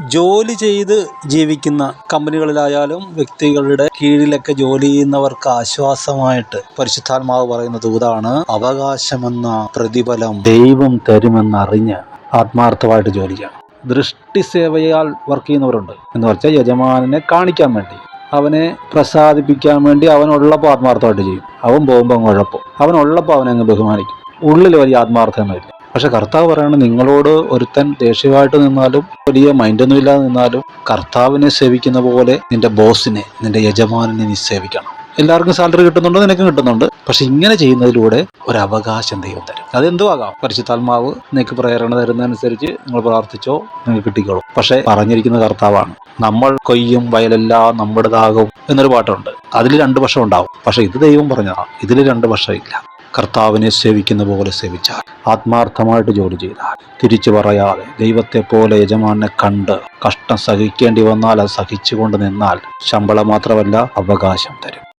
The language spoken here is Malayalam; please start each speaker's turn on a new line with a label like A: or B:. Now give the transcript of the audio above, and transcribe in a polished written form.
A: ജോലി ചെയ്ത് ജീവിക്കുന്ന കമ്പനികളിലായാലും വ്യക്തികളുടെ കീഴിലൊക്കെ ജോലി ചെയ്യുന്നവർക്ക് ആശ്വാസമായിട്ട് പരിശുദ്ധാത്മാവ് പറയുന്ന ദൂതാണ്, അവകാശമെന്ന പ്രതിഫലം ദൈവം തരുമെന്നറിഞ്ഞ് ആത്മാർത്ഥമായിട്ട് ജോലി ചെയ്യണം. ദൃഷ്ടിസേവയാൽ വർക്ക് ചെയ്യുന്നവരുണ്ട്. എന്ന് വെച്ചാൽ യജമാനെ കാണിക്കാൻ വേണ്ടി, അവനെ പ്രസാദിപ്പിക്കാൻ വേണ്ടി അവനുള്ളപ്പോൾ ആത്മാർത്ഥമായിട്ട് ചെയ്യും. അവൻ പോകുമ്പോൾ അങ്ങ് ഉഴപ്പും. അവനുള്ളപ്പോൾ അവനെ അങ്ങ് ബഹുമാനിക്കും. ഉള്ളിൽ വലിയ ആത്മാർത്ഥമൊന്നുമില്ല. പക്ഷെ കർത്താവ് പറയണം, നിങ്ങളോട് ഒരുത്തൻ ദേഷ്യമായിട്ട് നിന്നാലും വലിയ മൈൻഡൊന്നും ഇല്ലാതെ നിന്നാലും കർത്താവിനെ സേവിക്കുന്ന പോലെ നിന്റെ ബോസിനെ, നിന്റെ യജമാനെ നീ സേവിക്കണം. എല്ലാവർക്കും സാലറി കിട്ടുന്നുണ്ടോ? നിനക്കും കിട്ടുന്നുണ്ട്. പക്ഷെ ഇങ്ങനെ ചെയ്യുന്നതിലൂടെ ഒരു അവകാശം ദൈവം തരും. അതെന്തോ ആകാം. പരിശുദ്ധാത്മാവ് നിങ്ങൾക്ക് പ്രേരണ തരുന്നതനുസരിച്ച് നിങ്ങൾ പ്രാർത്ഥിച്ചോ, നിങ്ങൾക്ക് കിട്ടിക്കോളും. പക്ഷെ പറഞ്ഞിരിക്കുന്ന കർത്താവാണ്. നമ്മൾ കൊയ്യും വയലെല്ലാം നമ്മുടേതാകും എന്നൊരു പാട്ടുണ്ട്. അതിൽ രണ്ട് പക്ഷം ഉണ്ടാവും. പക്ഷെ ഇത് ദൈവം പറഞ്ഞതാണ്. ഇതിൽ രണ്ട് പക്ഷം ഇല്ല. കർത്താവിനെ സേവിക്കുന്ന പോലെ സേവിച്ചാൽ, ആത്മാർത്ഥമായിട്ട് ജോലി ചെയ്താൽ, തിരിച്ചു പറയാതെ ദൈവത്തെ പോലെ യജമാനെ കണ്ട് കഷ്ടം സഹിക്കേണ്ടി വന്നാൽ അത് സഹിച്ചുകൊണ്ട് നിന്നാൽ ശമ്പളം മാത്രമല്ല അവകാശം തരും.